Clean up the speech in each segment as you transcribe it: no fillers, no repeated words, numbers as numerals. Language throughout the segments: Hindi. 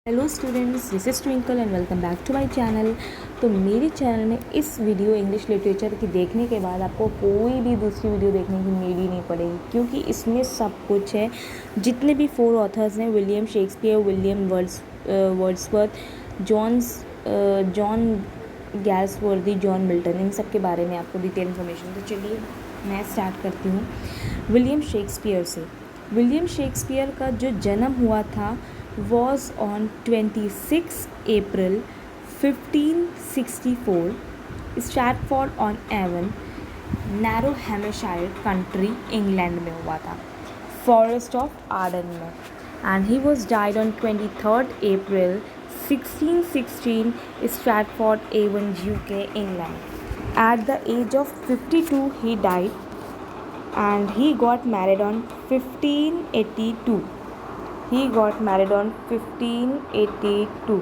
Hello students, this is Twinkle and welcome back to my channel. तो मेरे चैनल में इस वीडियो इंग्लिश लिटरेचर की देखने के बाद आपको कोई भी दूसरी वीडियो देखने की नीड ही नहीं पड़ेगी, क्योंकि इसमें सब कुछ है। जितने भी 4 ऑथर्स हैं, William Shakespeare, William Wordsworth, John Galsworthy, John Milton, इन सब के बारे में आपको डिटेल इन्फॉर्मेशन। तो चलिए मैं स्टार्ट करती हूँ विलियम शेक्सपियर से। विलियम शेक्सपियर का जो जन्म हुआ था was on 26 April 1564 Stratford on Avon, narrow Hampshire country, England में हुआ था, फॉरेस्ट ऑफ आर्डन में। And he was died on 23 April 1616 Stratford Avon, UK, England. At the age of 52 he died and he got married on 1582. He got married on 1582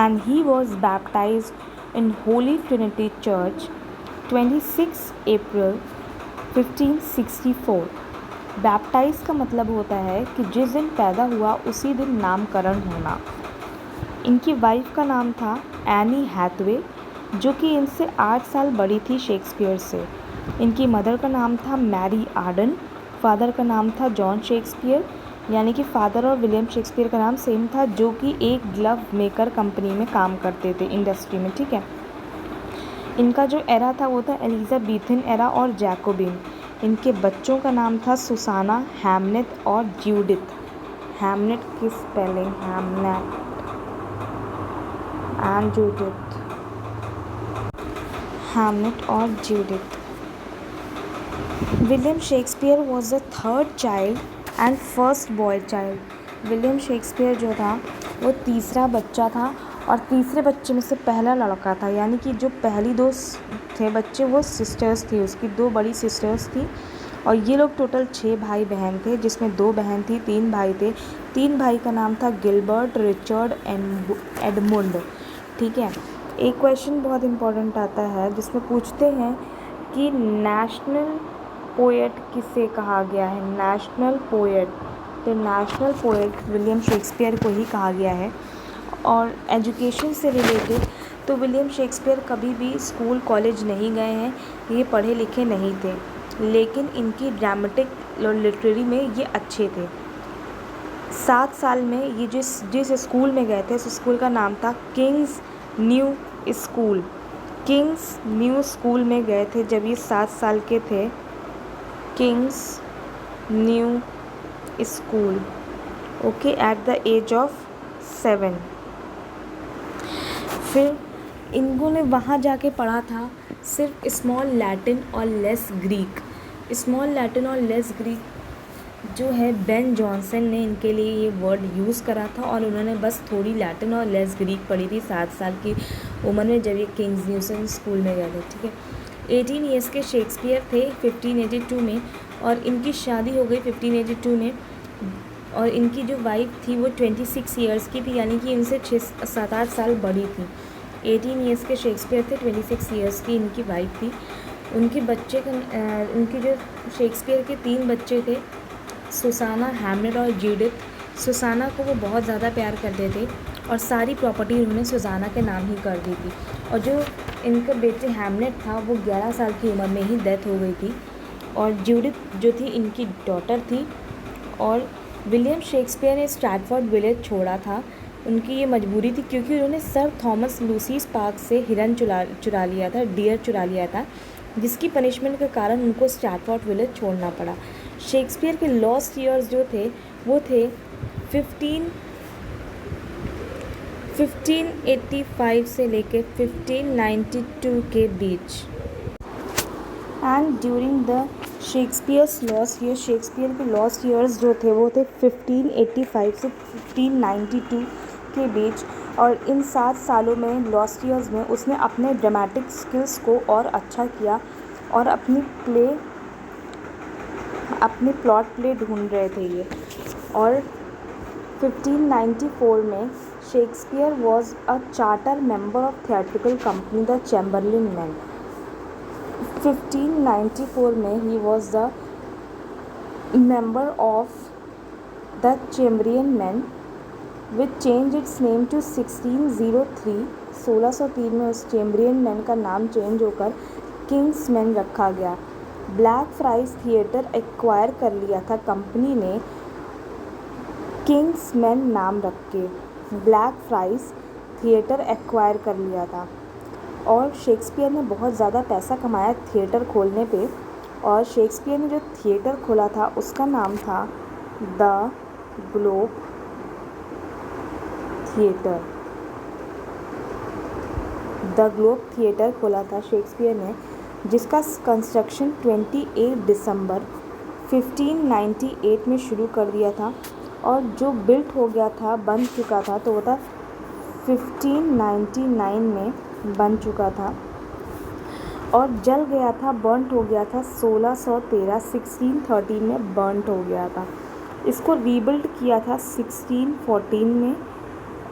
and he was baptized in Holy Trinity Church 26 April 1564. Baptise का मतलब होता है कि जिस दिन पैदा हुआ उसी दिन नामकरण होना। इनकी वाइफ का नाम था एनी हैथवे, जो कि इनसे 8 साल बड़ी थी शेक्सपियर से। इनकी मदर का नाम था मैरी आर्डन, फादर का नाम था जॉन शेक्सपियर, यानी कि फादर और विलियम शेक्सपियर का नाम सेम था, जो कि एक ग्लव मेकर कंपनी में काम करते थे, इंडस्ट्री में। ठीक है। इनका जो एरा था वो था एलिजाबेथन एरा और जैकोबिन। इनके बच्चों का नाम था सुसाना, हैमनेट और ज्यूडिथ। हैमनेट की spelling Hamnet and Judith, Hamnet और Judith. William Shakespeare was the third child and first boy child. William Shakespeare जो था वो तीसरा बच्चा था और तीसरे बच्चे में से पहला लड़का था, यानी कि जो पहली दो थे बच्चे वो सिस्टर्स थी, उसकी 2 बड़ी सिस्टर्स थी। और ये लोग टोटल 6 भाई बहन थे, जिसमें 2 बहन थी, 3 भाई थे। 3 भाई का नाम था गिलबर्ट, रिचर्ड, एडमुंड। ठीक है। एक क्वेश्चन बहुत इंपॉर्टेंट आता है जिसमें पूछते हैं कि नेशनल पोएट किसे कहा गया है। नेशनल पोएट, तो नेशनल पोएट विलियम शेक्सपियर को ही कहा गया है। और एजुकेशन से रिलेटेड तो विलियम शेक्सपियर कभी भी स्कूल कॉलेज नहीं गए हैं, ये पढ़े लिखे नहीं थे, लेकिन इनकी ड्रामेटिक और लिटरेरी में ये अच्छे थे। 7 साल में ये जिस स्कूल में गए थे, उस स्कूल का नाम था Kings New School. Kings New School में गए थे जब ये 7 साल के थे। Kings New School, okay, at the age of 7। फिर इन्होंने वहाँ जाके पढ़ा था सिर्फ स्मॉल लैटिन और लेस ग्रीक। स्मॉल लैटिन और लेस ग्रीक जो है बेन जॉनसन ने इनके लिए ये वर्ड यूज़ करा था, और उन्होंने बस थोड़ी लैटिन और लेस ग्रीक पढ़ी थी 7 साल की उम्र में जब ये किंग्स न्यू स्कूल में गए थे। ठीक है। 18 ईयर्स के शेक्सपियर थे 1582 में, और इनकी शादी हो गई 1582 में। और इनकी जो वाइफ थी वो 26 ईयर्स की थी, यानी कि इनसे 7-8 साल बड़ी थी। 18 ईयर्स के शेक्सपियर थे, 26 ईयर्स की इनकी वाइफ थी। उनके बच्चे का उनके जो शेक्सपियर के 3 बच्चे थे, सुसाना, हैमनेट और जूडिथ। सुसाना को वो बहुत ज़्यादा प्यार करते थे और सारी प्रॉपर्टी उन्होंने सुसाना के नाम ही कर दी थी। और जो इनका बेटे हैमनेट था वो 11 साल की उम्र में ही डेथ हो गई थी, और जूडिथ जो थी इनकी डॉटर थी। और विलियम शेक्सपियर ने स्ट्रैटफोर्ड विलेज छोड़ा था, उनकी ये मजबूरी थी, क्योंकि उन्होंने सर थॉमस लूसीस पार्क से हिरन चुरा लिया था, डियर चुरा लिया था, जिसकी पनिशमेंट के कारण उनको स्ट्रैटफोर्ड विलेज छोड़ना पड़ा। शेक्सपियर के लॉस्ट ईयर्स जो थे वो थे 1585 से लेके 1592 के बीच। And during the Shakespeare's lost year, Shakespeare के लॉस्ट ईयर्स जो थे वो थे 1585 से 1592 के बीच। और इन 7 सालों में, लॉस्ट ईयर्स में, उसने अपने ड्रामेटिक स्किल्स को और अच्छा किया और अपनी प्लॉट प्ले ढूंढ रहे थे ये। और 1594 में Shakespeare was a charter member of theatrical company the Chamberlain man. 1594 में ही was the member of the Chamberlain man which change its name to 1603। 1603 में उस चेम्बरियन मैन का नाम चेंज होकर किंग्स मैन रखा गया। ब्लैक फ्राइज थिएटर एक्वायर कर लिया था कंपनी ने किंग्स मैन नाम रख के। ब्लैक फ्राइज थिएटर एक्वायर कर लिया था और शेक्सपियर ने बहुत ज़्यादा पैसा कमाया थिएटर खोलने पे। और शेक्सपियर ने जो थिएटर खोला था उसका नाम था the globe theatre. The globe theatre खोला था शेक्सपियर ने, जिसका कंस्ट्रक्शन 28 दिसंबर 1598 में शुरू कर दिया था और जो बिल्ट हो गया था, बन चुका था, तो वो था 1599 में बन चुका था और जल गया था, बर्नट हो गया था 1613 में बर्नट हो गया था। इसको रीबिल्ड किया था 1614 में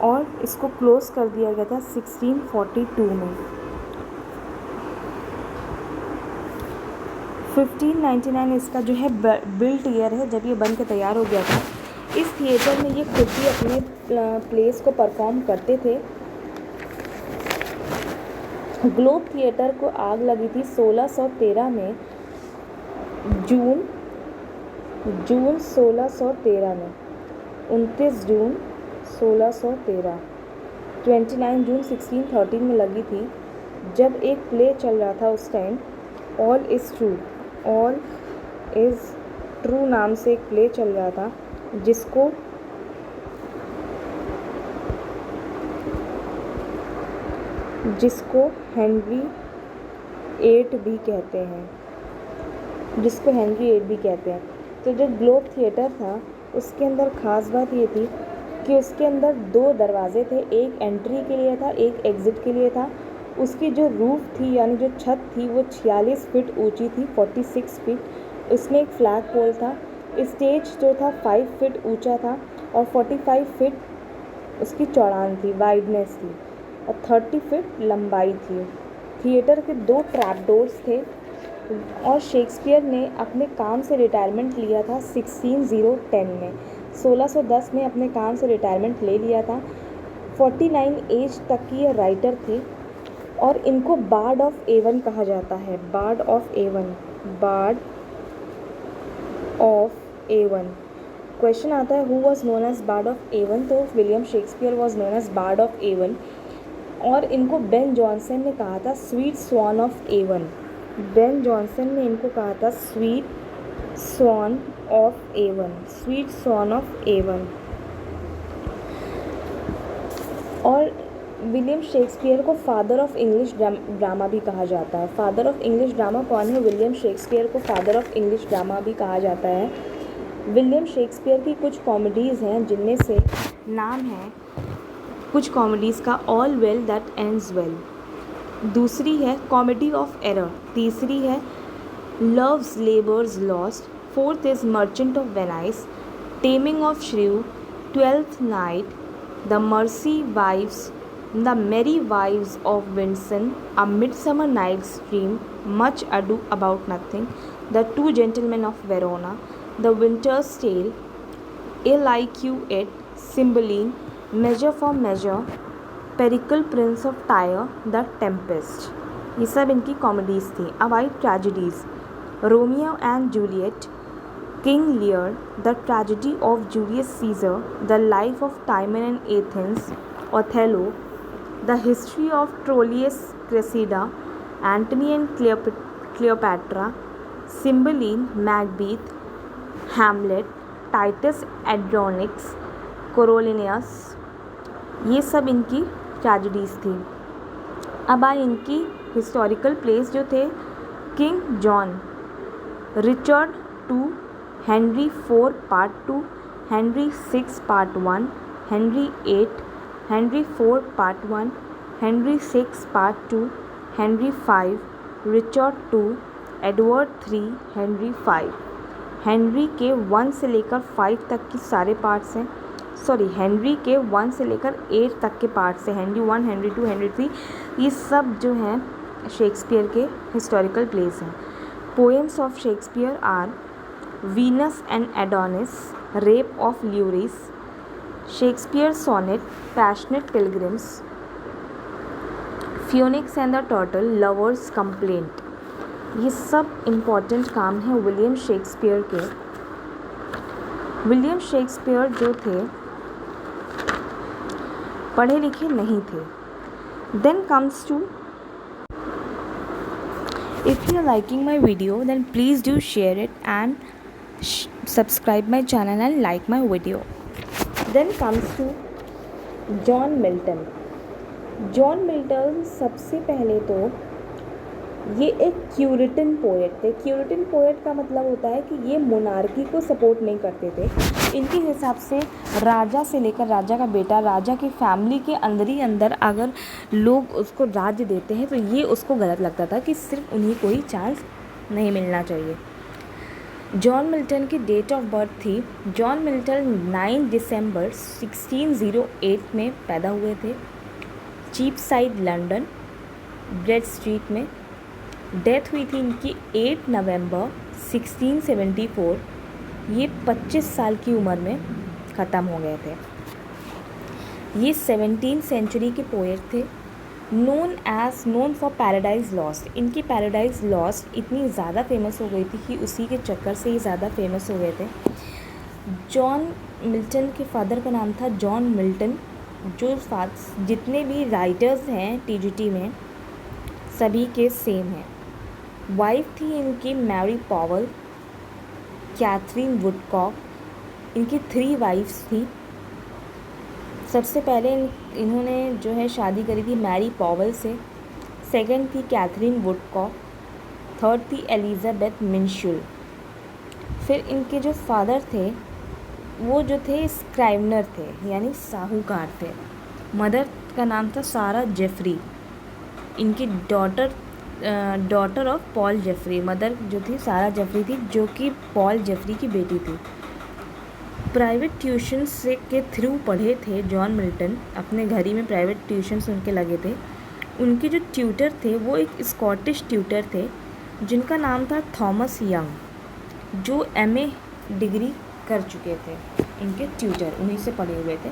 और इसको क्लोज कर दिया गया था 1642 में। 1599 इसका जो है बिल्ट ईयर है जब ये बन के तैयार हो गया था। इस थिएटर में ये खुद भी अपने प्लेस को परफॉर्म करते थे। ग्लोब थिएटर को आग लगी थी 1613 में, जून 1613 में, 29 जून 1613, 29 जून 1613 में लगी थी जब एक प्ले चल रहा था उस टाइम, ऑल इज़ ट्रू नाम से एक प्ले चल रहा था जिसको हेनरी एट भी कहते हैं। तो जो ग्लोब थिएटर था उसके अंदर ख़ास बात ये थी कि उसके अंदर 2 दरवाजे थे, एक एंट्री के लिए था, एक एग्ज़िट के लिए था। उसकी जो रूफ़ थी यानी जो छत थी वो 46 फीट ऊंची थी, 46 फीट। उसमें एक फ्लैग पोल था। स्टेज जो था 5 फीट ऊंचा था और 45 फीट उसकी चौड़ान थी, वाइडनेस थी, और 30 फीट लंबाई थी। थिएटर के 2 ट्रैप डोर्स थे और शेक्सपियर ने अपने काम से रिटायरमेंट लिया था 1610 में। 1610 में अपने काम से रिटायरमेंट ले लिया था। 49 एज तक की ये राइटर थे और इनको बार्ड ऑफ एवन कहा जाता है। Board of Avon. क्वेश्चन आता है who was known as bard of Avon, तो William Shakespeare was known as bard of Avon और इनको बेन जॉनसन ने कहा था sweet swan of Avon. Ben Jonson ने इनको कहा था स्वीट स्वान ऑफ एवन। और विलियम शेक्सपियर को फादर ऑफ इंग्लिश ड्रामा भी कहा जाता है। फादर ऑफ इंग्लिश ड्रामा कौन है? विलियम शेक्सपियर को फादर ऑफ इंग्लिश ड्रामा भी कहा जाता है। विलियम शेक्सपियर की कुछ कॉमेडीज़ हैं जिनमें से नाम है कुछ कॉमेडीज़ का all well that ends well, दूसरी है कॉमेडी ऑफ एरर, तीसरी है love's labour's lost, fourth is merchant of Venice, taming of shrew, twelfth night, the merry wives, the merry wives of Windsor, a midsummer night's dream, much ado about nothing, the two gentleman of Verona, the winter's tale, a like you it, Cymbeline, measure for measure, Pericles prince of Tyre, the tempest. ये सब इनकी कॉमेडीज़ थी। अब आई tragedies. Romeo and Juliet, King Lear, the tragedy of Julius Caesar, the life of Timon and Athens, Othello, the history of Troilus Cressida, Antony and Cleopatra, Cymbeline, Macbeth, Hamlet, Titus Andronicus, Coriolanus, ये सब इनकी ट्रेजिडीज़ थी। अब आए इनकी हिस्टोरिकल प्लेस जो थे, king John, Richard 2, Henry 4 part 2, Henry 6 part 1, Henry 8, Henry 4 part 1, Henry 6 part 2, Henry 5, Richard 2, Edward 3, Henry 5। Henry के 1 से लेकर 5 तक की सारे पार्ट्स हैं। हेनरी के 1 से लेकर 8 तक के पार्ट्स हैं। हेनरी 1, हेनरी 2, हेनरी 3, ये सब जो हैं शेक्सपियर के हिस्टोरिकल प्लेस हैं। Poems of Shakespeare are Venus and Adonis, Rape of Luris, Shakespeare's sonnet, Passionate Pilgrims, Phoenix and the Turtle, Lover's Complaint। ये सब इम्पॉर्टेंट काम हैं विलियम शेक्सपियर के। विलियम शेक्सपियर जो थे पढ़े लिखे नहीं थे। Then comes to, if you are liking my video then please do share it and subscribe my channel and like my video। then comes to John Milton. John Milton सबसे पहले तो ये एक क्यूरिटन पोएट थे। क्यूरिटन पोएट का मतलब होता है कि ये मोनार्की को सपोर्ट नहीं करते थे। इनके हिसाब से राजा से लेकर राजा का बेटा, राजा की फैमिली के अंदर ही अंदर अगर लोग उसको राज्य देते हैं तो ये उसको गलत लगता था कि सिर्फ उन्हीं को ही चांस नहीं मिलना चाहिए। जॉन मिल्टन की डेट ऑफ बर्थ थी, जॉन मिल्टन 9 दिसंबर 1608 में पैदा हुए थे, Cheapside London, Bread Street में। डेथ हुई थी इनकी 8 नवंबर 1674। ये 25 साल की उम्र में ख़त्म हो गए थे। ये 17th सेंचुरी के पोएट थे। Known for paradise lost. इनकी पैराडाइज लॉस्ट इतनी ज़्यादा फेमस हो गई थी कि उसी के चक्कर से ये ज़्यादा फेमस हो गए थे। जॉन मिल्टन के फादर का नाम था जॉन मिल्टन। जो जितने भी राइटर्स हैं टीजीटी में सभी के सेम हैं। वाइफ थी इनकी मैरी पॉवल, कैथरीन वुडकॉक। इनकी 3 वाइफ्स थी। सबसे पहले इन्होंने जो है शादी करी थी मैरी पॉवल से, सेकंड थी कैथरीन वुडकॉक, थर्ड थी एलिजाबेथ मिंशुल। फिर इनके जो फादर थे वो जो थे स्क्राइवनर थे यानी साहूकार थे। मदर का नाम था सारा जेफरी। इनकी daughter of Paul Jeffrey. Mother जो थी सारा जेफरी थी जो कि पॉल जेफरी की बेटी थी। प्राइवेट ट्यूशन से के थ्रू पढ़े थे जॉन मिल्टन। अपने घर ही में प्राइवेट ट्यूशन्स उनके लगे थे। उनके जो ट्यूटर थे वो एक स्कॉटिश ट्यूटर थे जिनका नाम था थॉमस यंग, जो एमए डिग्री कर चुके थे। इनके ट्यूटर उन्हीं से पढ़े हुए थे।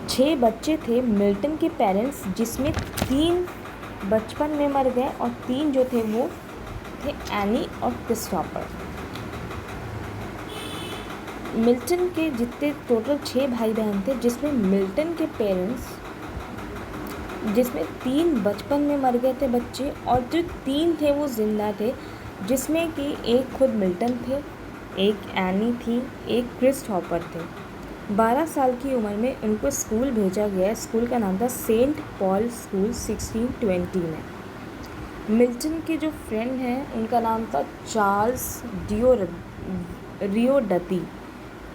6 बच्चे थे मिल्टन के पेरेंट्स, जिसमें 3 बचपन में मर गए और 3 जो थे वो थे एनी और क्रिस्टोफर। मिल्टन के जितने टोटल 6 भाई बहन थे, जिसमें मिल्टन के पेरेंट्स, जिसमें 3 बचपन में मर गए थे बच्चे और जो 3 थे वो जिंदा थे, जिसमें कि एक खुद मिल्टन थे, एक एनी थी, एक क्रिस्टोफर थे। 12 साल की उम्र में उनको स्कूल भेजा गया। स्कूल का नाम था सेंट पॉल स्कूल 1620 में। मिल्टन के जो फ्रेंड हैं उनका नाम था Charles Diodati.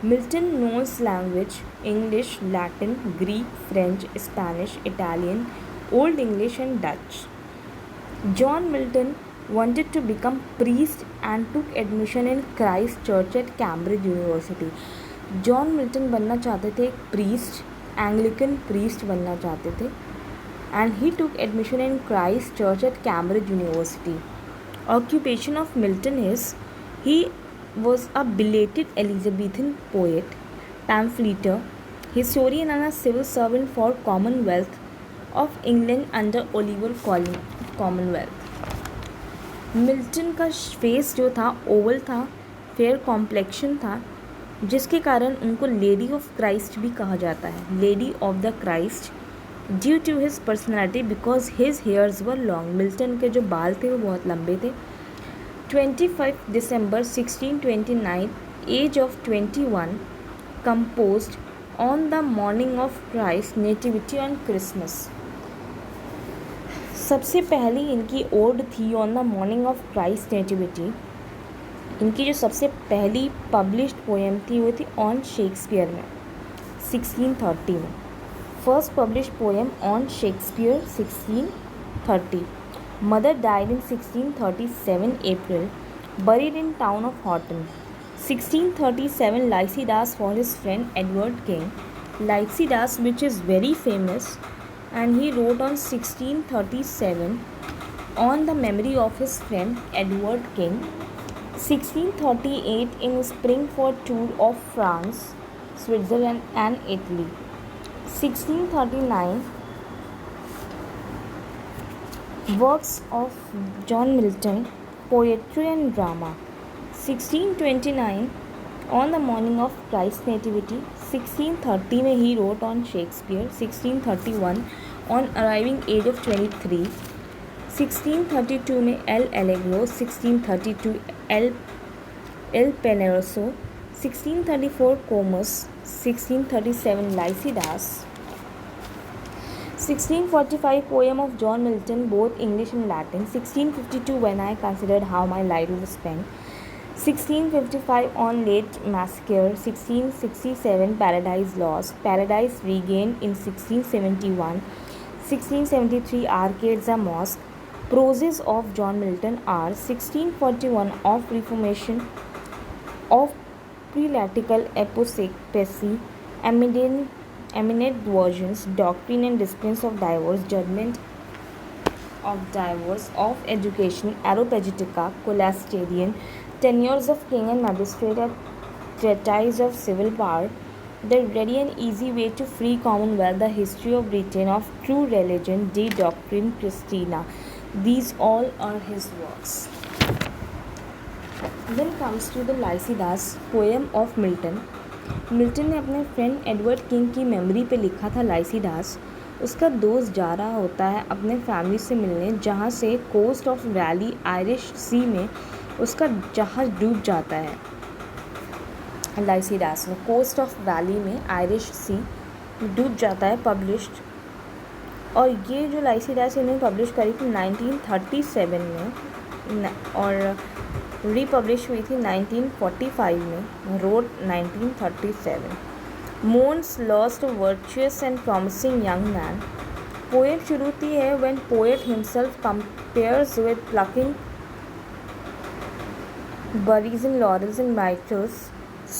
Milton knows language English, Latin, Greek, French, Spanish, Italian, old English and Dutch. John Milton wanted to become priest and took admission in Christ Church at Cambridge University। John Milton बनना चाहते थे एक प्रीस्ट, एंग्लिकन प्रीस्ट बनना चाहते थे, and he took admission in Christ Church at Cambridge University. Occupation of Milton is he was a belated Elizabethan poet, pamphleteer, historian and a civil servant for Commonwealth of England under Oliver Commonwealth। Milton का फेस जो था ओवल था, फेयर कॉम्प्लेक्शन था, जिसके कारण उनको लेडी ऑफ क्राइस्ट भी कहा जाता है, lady of the Christ, due to his personality because his hairs were long. Milton के जो बाल थे वो बहुत लंबे थे। 25 दिसंबर 1629, age of 21, composed on the morning of Christ nativity on Christmas। सबसे पहली इनकी ओड थी on the morning of Christ nativity. इनकी जो सबसे पहली पब्लिश्ड पोएम थी वो थी ऑन शेक्सपियर में 1630 में। First published poem on Shakespeare 1630। Mother died in 1637 April, buried in town of Horton। 1637 Lycidas for his friend Edward King। Lycidas, which is very famous, and he wrote on 1637 on the memory of his friend Edward King। 1638 in spring for tour of France, Switzerland and Italy. 1639 works of John Milton, poetry and drama. 1629 on the morning of Christ's nativity. 1630 में he wrote on Shakespeare. 1631 on arriving age of 23. 1632 में El Allegro. 1632 El Penseroso. 1634 Comus. 1637 Lycidas. 1645 poem of John Milton, both English and Latin. 1652 When I Considered How My Life Was Spent. 1655 on Late Massacre. 1667 Paradise Lost. Paradise Regained in 1671. 1673 Arcades a Mosque. Proses of John Milton are 1641 of Reformation, of Prelatical Apostasy, eminent versions, Doctrine and Disciplines of Divorce, Judgment of Divorce, of Education, Areopagitica, Cholesterian, Tenures of King and Magistrate, a Treatise of Civil Power, The Ready and Easy Way to Free Commonwealth, The History of Britain, of True Religion, De Doctrine Christina. These all are his works. Then comes to the Lycidas, poem of Milton. Milton ने अपने फ्रेंड एडवर्ड किंग की मेमोरी पे लिखा था लाइसिडास। उसका दोस्त जा रहा होता है अपने फैमिली से मिलने, जहाँ से कोस्ट ऑफ वैली आयरिश सी में उसका जहाज़ डूब जाता है। लाइसिडास में कोस्ट ऑफ वैली में आयरिश सी डूब जाता है, पब्लिश्ड। और ये जो लाइसिडास इन्होंने पब्लिश करी थी 1937 में और रिपब्लिश हुई थी 1945 में, रोड 1937। Mourns lost virtuous and promising young man. Poem शुरू होती है when poet himself compares with plucking berries in laurels and myrtles.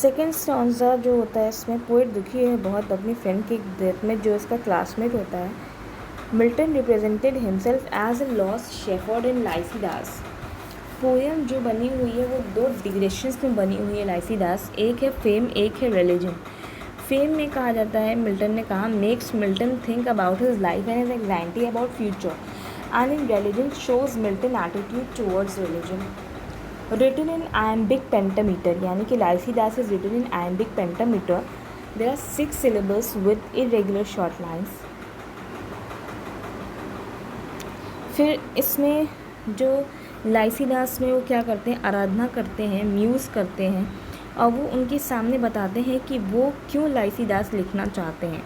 Second stanza जो होता है इसमें पोएट दुखी है बहुत अपनी फ्रेंड की डेथ में जो इसका क्लासमेट होता है। Milton represented himself as a lost shepherd in Lycidas. Poem जो बनी हुई है वो दो डिग्रेशंस में बनी हुई है लाइसिडास, एक है फेम, एक है रिलीजन। फेम में कहा जाता है, मिल्टन ने कहा, makes Milton think about his life and his anxiety about future, and in religion shows Milton attitude towards religion. Written in iambic pentameter, यानी कि Lycidas is written in iambic pentameter. There are 6 syllables with irregular short lines. फिर इसमें जो लाइसिडास में वो क्या करते हैं, आराधना करते हैं, म्यूज़ करते हैं, और वो उनके सामने बताते हैं कि वो क्यों लाइसिडास लिखना चाहते हैं,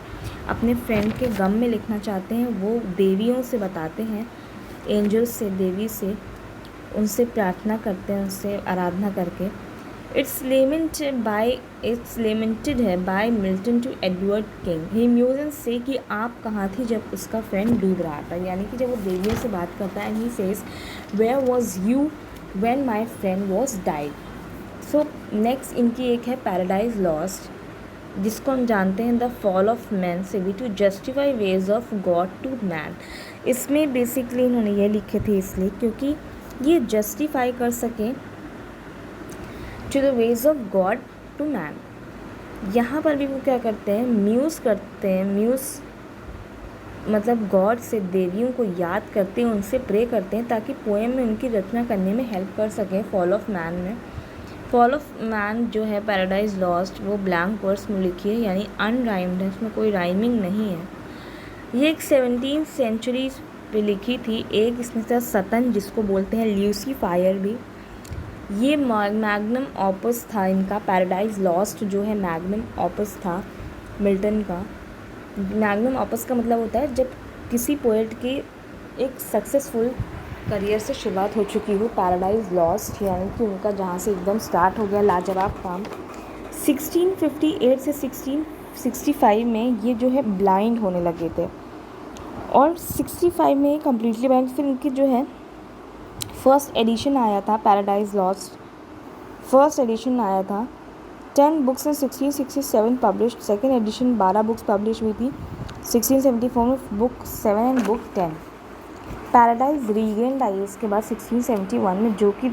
अपने फ्रेंड के गम में लिखना चाहते हैं। वो देवियों से बताते हैं, एंजल्स से, देवी से, उनसे प्रार्थना करते हैं, उनसे आराधना करके। इट्स लेमेंटेड है by Milton to Edward King. He music से कि आप कहाँ थी जब उसका फ्रेंड डूब रहा था, यानी कि जब वो देवियों से बात करता है, and he says where was you when my friend was died. So next इनकी एक है पैराडाइज लॉस्ट, जिसको हम जानते हैं द फॉल ऑफ मैन से भी, to justify ways of God to man. इसमें बेसिकली इन्होंने ये लिखे थे इसलिए क्योंकि ये जस्टिफाई कर सकें to the ways of God to man. यहाँ पर भी वो क्या करते हैं, म्यूज़ करते हैं। म्यूज़ मतलब गॉड से, देवियों को याद करते हैं, उनसे प्रे करते हैं ताकि पोएम में उनकी रचना करने में हेल्प कर सकें। फॉल ऑफ मैन में, फॉल ऑफ मैन जो है पैराडाइज लॉस्ट, वो ब्लैंक वर्स में लिखी है, यानी अनराइम्ड है, इसमें कोई राइमिंग नहीं है। ये एक 17th सेंचुरी पे लिखी थी। एक इसमें से सतन, जिसको बोलते हैं ल्यूसीफायर भी, ये मैग्नम ऑपस था इनका। पैराडाइज लॉस्ट जो है मैग्नम ऑपस था मिल्टन का। मैग्नम ऑपस का मतलब होता है जब किसी पोएट की एक सक्सेसफुल करियर से शुरुआत हो चुकी हो। पैराडाइज लॉस्ट यानी कि उनका जहाँ से एकदम स्टार्ट हो गया लाजवाब काम। 1658 से 1665 में ये जो है ब्लाइंड होने लगे थे, और 65 में कम्प्लीटली ब्लाइंड। फिर इनकी जो है फर्स्ट एडिशन आया था पैराडाइज लॉस्ट, फर्स्ट एडिशन आया था। 10 books in 1667 published. Second edition 12 books publish हुई थी 1674 में, book 7 and book 10। Paradise Regained आई इसके बाद 1671 में, जो कि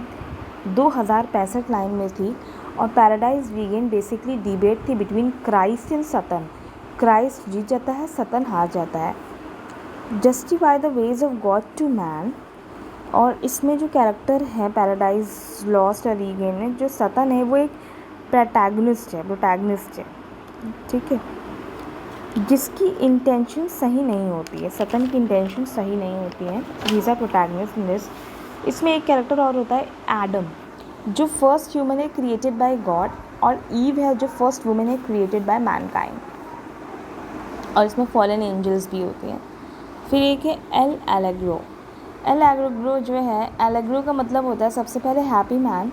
2065 लाइन में थी। और पैराडाइज वीगन बेसिकली डिबेट थी between Christ and Satan. Christ जीत जाता है, सतन हार जाता है। Justify the ways of God to man. और इसमें जो कैरेक्टर है पैराडाइज लॉस्ट और रीगेन में, जो सतन है वो एक प्रोटैगनिस्ट है, ठीक है, जिसकी इंटेंशन सही नहीं होती है। सतन की इंटेंशन सही नहीं होती है। He is a protagonist in this. इसमें एक कैरेक्टर और होता है एडम, जो फर्स्ट ह्यूमन है क्रिएटेड बाय गॉड, और ईव है जो फर्स्ट वुमेन है क्रिएटेड बाय मैनकाइंड। और इसमें फॉलन एंजल्स भी होते हैं। फिर एक है एल एलेग्रो। एल एलेग्रो जो है, एलेग्रो का मतलब होता है सबसे पहले happy man,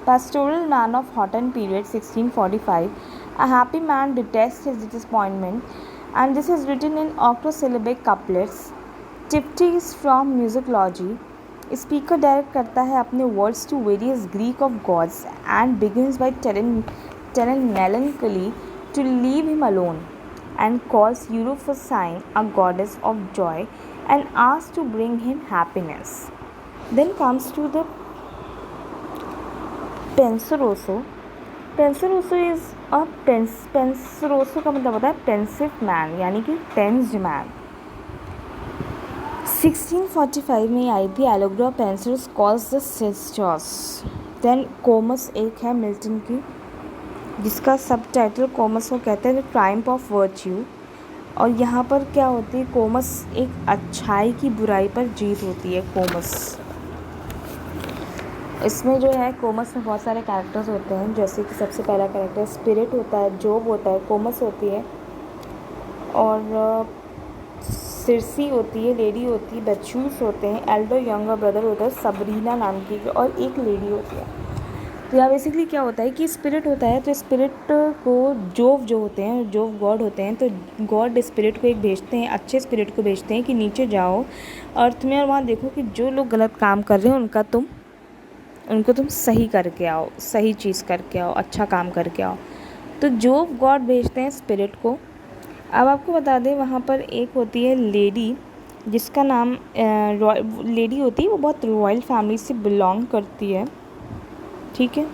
pastoral man of Houghton period 1645. A happy man detests his disappointment, and this is written in octosyllabic couplets. Triptych is from musicology. Speaker direct करता है अपने words to various Greek of gods and begins by telling melancholy to leave him alone, and calls Euphrosyne a goddess of joy and asks to bring him happiness. Then comes to the Penseroso. Penseroso is a Penseroso का मतलब होता है पेंसिव मैन, यानी कि टेंस्ड मैन। 1645 में आई थी एलोग्रा पेंसर्स calls the sisters. Then Comus एक है मिल्टन की, जिसका सब टाइटल कोमस को कहते हैं द ट्रायम्फ ऑफ वर्च्यू। और यहाँ पर क्या होती है, कोमस एक अच्छाई की बुराई पर जीत होती है। कोमस इसमें जो है, कोमस में बहुत सारे कैरेक्टर्स होते हैं, जैसे कि सबसे पहला कैरेक्टर स्पिरिट होता है, जोब होता है, कोमस होती है, और सिरसी होती है, लेडी होती है, बच्चूस होते हैं, एल्डर यंगर ब्रदर होता है सबरीना नाम की, और एक लेडी होती है। तो यहाँ बेसिकली क्या होता है कि स्पिरिट होता है, तो स्पिरिट को जोव जो होते हैं, जोव गॉड होते हैं, तो गॉड स्पिरिट को एक भेजते हैं, अच्छे स्पिरिट को भेजते हैं कि नीचे जाओ अर्थ में और वहाँ देखो कि जो लोग गलत काम कर रहे हैं उनको तुम सही करके आओ, सही चीज़ करके आओ, अच्छा काम करके आओ। तो जो गॉड भेजते हैं स्पिरिट को। अब आपको बता दें, वहाँ पर एक होती है लेडी, जिसका नाम लेडी होती है, वो बहुत रॉयल फैमिली से बिलोंग करती है, ठीक है।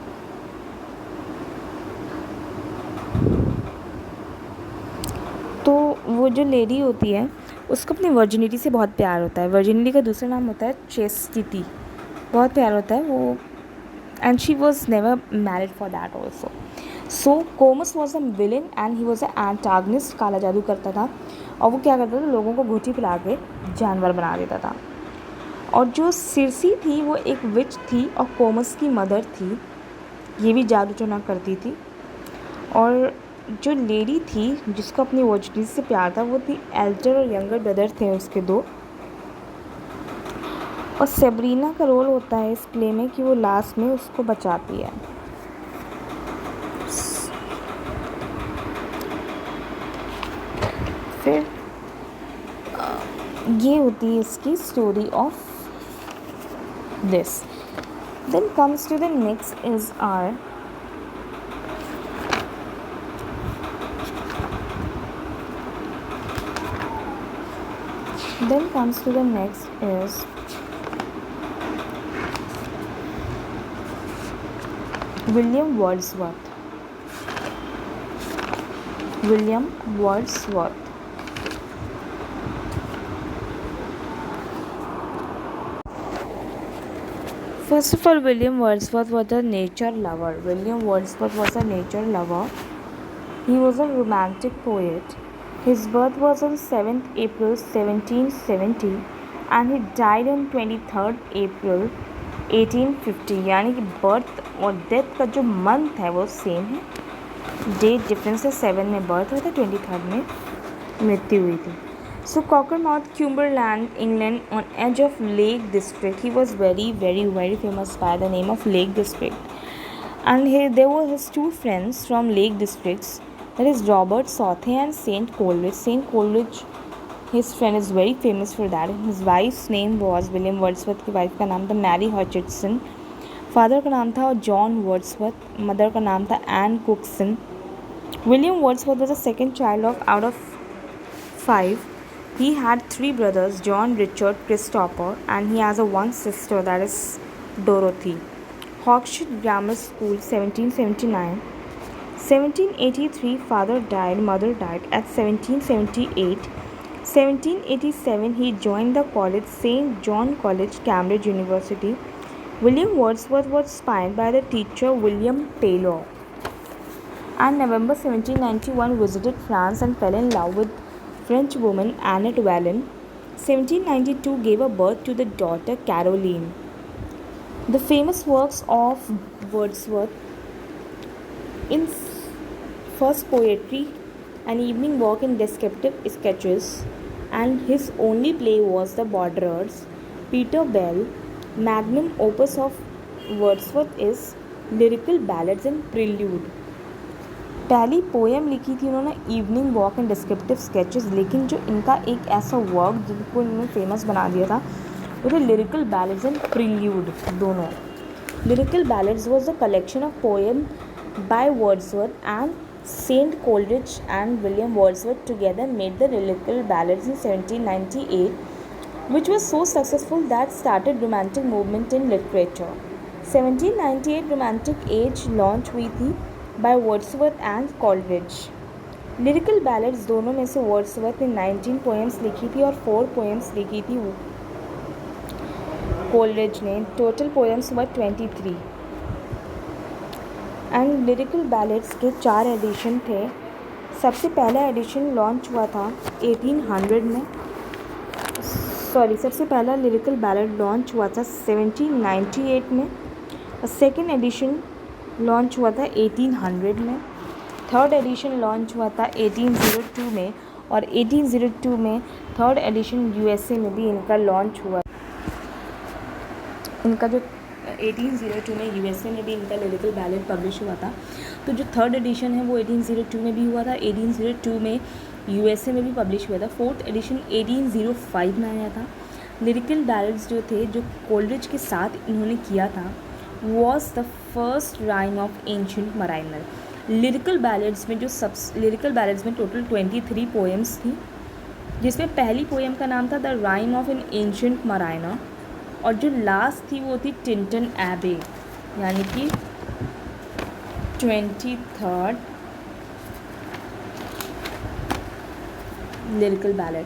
तो वो जो लेडी होती है उसको अपनी वर्जिनिटी से बहुत प्यार होता है। वर्जिनिटी का दूसरा नाम होता है चेस्टिटी। बहुत प्यार होता है वो, and she was never married for that also. So Comus was a villain and he was a antagonist. काला जादू करता था, और वो क्या करता था, लोगों को घुटी पिला के जानवर बना देता था। और जो सिरसी थी वो एक विच थी और कोमस की मदर थी, ये भी जादू टोना करती थी। और जो लेडी थी जिसको अपनी वर्जिनिटी से प्यार था, वो थी एल्डर और यंगर ब्रदर थे उसके दो। और सेब्रीना का रोल होता है इस प्ले में कि वो लास्ट में उसको बचाती है। फिर ये होती है इसकी story of this. Then comes to the next is are then comes to the next is William Wordsworth. William Wordsworth. First of all, William Wordsworth was a nature lover. William Wordsworth was a nature lover. He was a romantic poet. His birth was on 7th April 1770 and he died on 23rd April 1850. यानी कि बर्थ और डेथ का जो मंथ है वो सेम है, डेट डिफरेंस है। 7 में बर्थ हुआ था, 23rd में मृत्यु हुई थी। So Cockermouth, Cumberland, England, on edge of Lake District. He was very, very, very famous by the name of Lake District. And there were his two friends from Lake Districts. That is Robert Southey and Saint Coleridge. Saint Coleridge, his friend, is very famous for that. His wife's name was William Wordsworth. की वाइफ का नाम था मैरी हॉचिसन। फादर का नाम था जॉन वर्ड्सवर्थ। मदर का नाम था N कुकसन। William Wordsworth was the second child out of 5. He had 3 brothers, John, Richard, Christopher, and he has one sister, that is Dorothy. Hawkshead Grammar School 1779. 1783 father died, mother died. At 1778, 1787 he joined the college St. John College, Cambridge University. William Wordsworth was inspired by the teacher William Taylor, and November 1791 visited France and fell in love with French woman Annette Wallen. 1792 gave a birth to the daughter Caroline. The famous works of Wordsworth: in first poetry, An Evening Walk in Descriptive Sketches, and his only play was The Borderers. Peter Bell. Magnum opus of Wordsworth is Lyrical Ballads and Prelude. पहली पोएम लिखी थी उन्होंने evening walk and descriptive sketches, लेकिन जो इनका एक ऐसा वर्क जिनको इन्होंने फेमस बना दिया था वो थे लिरिकल बैलेड्स एंड प्रील्यूड दोनों. Lyrical Ballads was the collection of poem by Wordsworth and ST Coleridge and William Wordsworth together made the Lyrical Ballads in 1798, which was so successful that started romantic movement in literature. 1798 romantic age launch हुई थी by Wordsworth and Coleridge. Lyrical ballads दोनों में से Wordsworth ने 19 poems लिखी थी और 4 poems लिखी थी Coleridge ने. Total poems were 23. And lyrical ballads के 4 एडिशन थे. सबसे पहला एडिशन लॉन्च हुआ था 1800 में. सबसे पहला लिरिकल बैलेड लॉन्च हुआ था 1798 में. सेकेंड एडिशन लॉन्च हुआ था 1800 में. थर्ड एडिशन लॉन्च हुआ था 1802 में, और 1802 में थर्ड एडिशन यूएसए में भी इनका लॉन्च हुआ. इनका जो 1802 में यूएसए में भी इनका लिरिकल बैलेड पब्लिश हुआ था. तो जो थर्ड एडिशन है वो 1802 में भी हुआ था, 1802 में यूएसए में भी पब्लिश हुआ था. फोर्थ एडिशन 1805 में आया था. लिरिकल बैलेड्स जो थे जो कोलरिज के साथ इन्होंने किया था was the first rhyme of ancient mariner. Lyrical ballads में टोटल 23 पोएम्स थी, जिसमें पहली पोएम का नाम था the rhyme of N ancient mariner, और जो लास्ट थी वो थी टिंटन एबे, यानी कि 23rd लिरिकल बैलेड.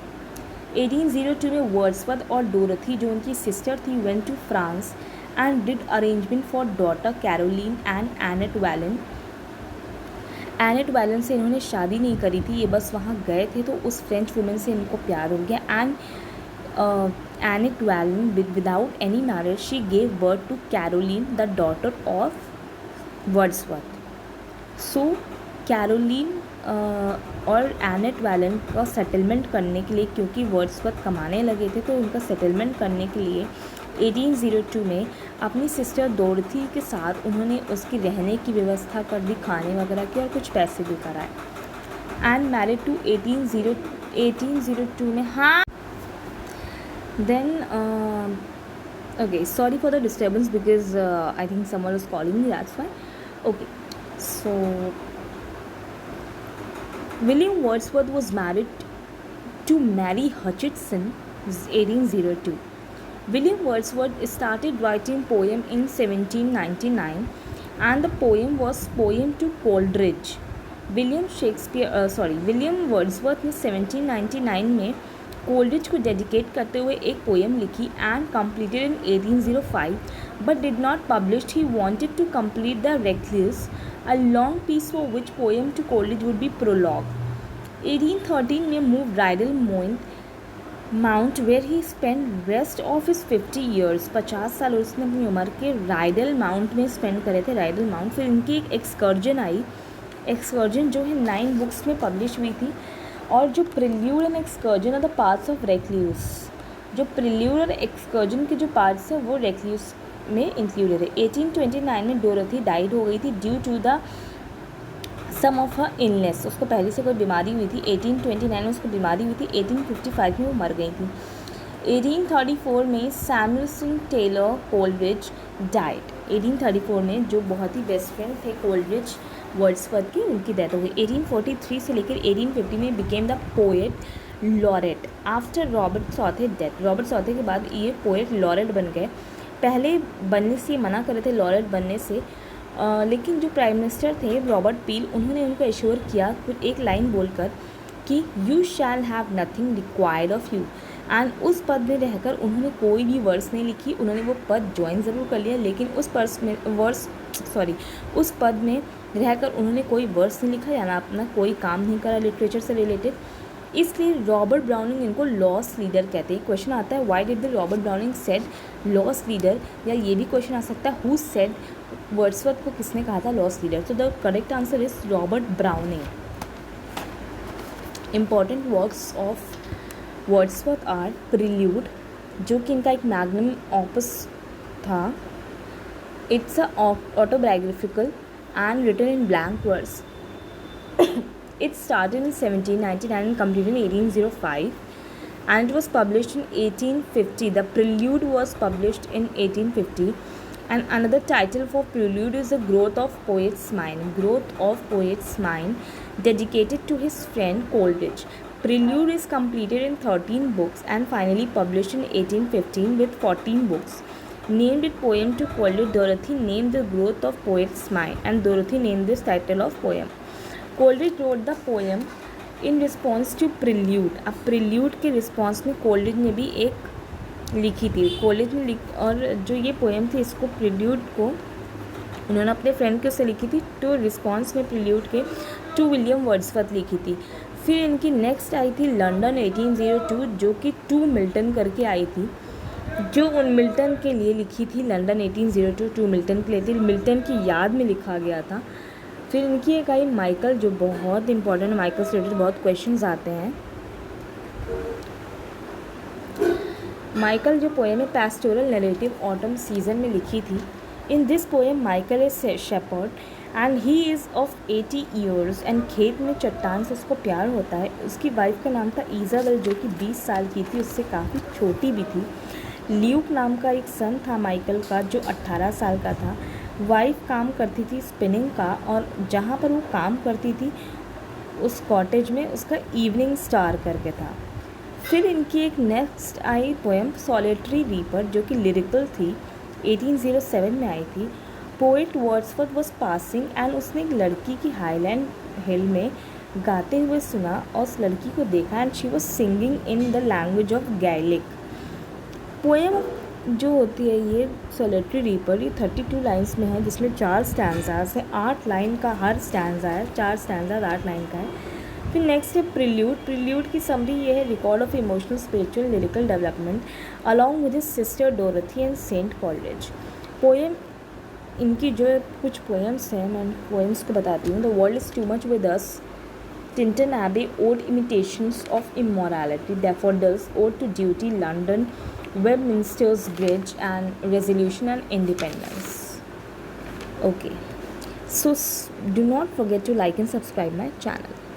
1802 में वर्ड्सवर्थ और डोरथी जो उनकी सिस्टर थी went to France and did arrangement for daughter Caroline and Annette Vallon. Annette Vallon से इन्होंने शादी नहीं करी थी, ये बस वहाँ गए थे तो उस फ्रेंच वुमेन से इनको प्यार हो गया. And Annette Wallen, without any marriage, she gave birth to Caroline, the daughter of Wordsworth. So Caroline और Annette Wallen का सेटलमेंट करने के लिए, क्योंकि वर्ड्सवर्थ कमाने लगे थे, तो उनका सेटलमेंट करने के लिए 1802 में अपनी सिस्टर डोरथी के साथ उन्होंने उसकी रहने की व्यवस्था कर दी, खाने वगैरह की, और कुछ पैसे भी कराए. एंड मैरिड टू 1802 में. हाँ, then okay, sorry for the disturbance because I think someone was calling me, that's why. Okay, so William Wordsworth was married to Mary Hutchinson in 1802. William Wordsworth started writing poem in 1799 and the poem was Poem to Coleridge. William Wordsworth ने 1799 में कोलरिज को डेडिकेट करते हुए एक पोएम लिखी and completed in 1805 but did not published. He wanted to complete the Recluse, a long piece for which poem to Coleridge would be prologue. 1813 में move Rydal Mount where he spend rest of his 50 years. 50 साल उसने अपनी उम्र के राइडल माउंट में स्पेंड करे थे. राइडल माउंट, फिर इनकी एक एक्सकर्जन आई. एक्सकर्जन जो है 9 बुक्स में पब्लिश हुई थी. और जो Prelude and Excursion are the parts of Recluse, जो प्रिल्यूड और एक्सकर्जन के जो पार्ट्स हैं वो रेक्लुस में इंक्लूडेड है. 1829 में डोरथी डाइड हो गई थी due to the some of her illness. उसको पहले से कोई बीमारी हुई थी. 1829 में उसको बीमारी हुई थी. 1855 में वो मर गई थी. 1834 में सैमुअल टेलर कोलरिज डाइड. 1834 में जो बहुत ही बेस्ट फ्रेंड थे कोलरिज वर्ड्सवर्थ की, उनकी डेथ हो गई. 1843 से लेकर 1850 में became the poet laureate after Robert Southey death. Robert Southey के बाद ये पोएट लॉरेट बन गए. पहले बनने से मना कर रहे थे, लॉरेट बनने से, लेकिन जो प्राइम मिनिस्टर थे रॉबर्ट पील, उन्होंने उनको एश्योर किया फिर एक लाइन बोलकर कि you shall have nothing required of you. And उस पद में रहकर उन्होंने कोई भी वर्स नहीं लिखी। उन्होंने वो पद ज्वाइन ज़रूर कर लिया, लेकिन उस पद में रहकर उन्होंने कोई वर्स नहीं लिखा या ना अपना कोई काम नहीं करा लिटरेचर से रिलेटेड। इसलिए रॉबर्ट ब्राउनिंग इनको लॉस लीडर कहते हैं। क्वेश्चन आता है why did the Robert browning said loss leader, या ये भी क्वेश्चन आ सकता है हु सेड वर्ड्सवर्थ को किसने कहा था लॉस लीडर। तो the correct answer is Robert Browning. Important works of Wordsworth are Prelude, जो कि इनका एक मैग्नम ऑपस था। It's a autobiographical and written in blank verse. It started in 1799 and completed in 1805, and it was published in 1850. The Prelude was published in 1850, and another title for Prelude is The Growth of Poet's Mind. Growth of Poet's Mind, dedicated to his friend Coleridge. Prelude is completed in 13 books and finally published in 1815 with 14 books. Named it poem to Coleridge, Dorothy named The Growth of Poet's Mind, and Dorothy named this title of poem. Coleridge wrote the poem in response to Prelude. अब Prelude के रिस्पॉन्स में Coleridge ने भी एक लिखी थी। Coleridge ने और जो ये पोएम थी इसको Prelude को उन्होंने अपने फ्रेंड के उससे लिखी थी, तो रिस्पॉन्स में Prelude के टू विलियम वर्ड्सवर्थ लिखी थी। फिर इनकी नेक्स्ट आई थी लंदन 1802, जो कि टू मिल्टन करके आई थी, जो उन मिल्टन के लिए लिखी थी। लंदन 1802 टू मिल्टन के लिए थी, मिल्टन की याद में लिखा गया था। फिर इनकी एक आई माइकल, जो बहुत इंपॉर्टेंट, माइकल से रिलेटेड बहुत क्वेश्चंस आते हैं। माइकल जो पोएम है पैस्टोरल नैरेटिव ऑटम सीजन में लिखी थी। In this poem Michael is shepherd and he is of 80 years and खेत में चट्टान से उसको प्यार होता है। उसकी वाइफ का नाम था इज़ाबेल, जो कि 20 साल की थी, उससे काफ़ी छोटी भी थी। ल्यूक नाम का एक सन था माइकल का, जो 18 साल का था। वाइफ काम करती थी स्पिनिंग का, और जहाँ पर वो काम करती थी उस कॉटेज में उसका इवनिंग स्टार करके था। फिर इनकी एक next I poem solitary reaper, जो कि लिरिकल थी, 1807 में आई थी। Poet Wordsworth was passing and उसने एक लड़की की हाईलैंड हिल में गाते हुए सुना और उस लड़की को देखा, and she was singing in the language of Gaelic. Poem जो होती है ये सॉलिटरी रीपर, ये 32 लाइन्स में है, जिसमें 4 स्टैंजाज है। 8 लाइन का हर स्टैंजा है, 4 स्टैंजाज 8 लाइन का है। फिर नेक्स्ट है प्रिल्यूड। प्रिल्यूड की समरी ये है, record of emotional spiritual lyrical development along with his sister Dorothy and ST Coleridge. Poem इनकी जो कुछ पोएम्स हैं, मैं पोएम्स को बताती हूँ। The world is too much with us, Tinton Abbey, Ode Imitations of Immorality, Daffodils, Ode to Duty, London, Westminster's Bridge, and Resolution and Independence. Okay, so do not forget to like and subscribe my channel.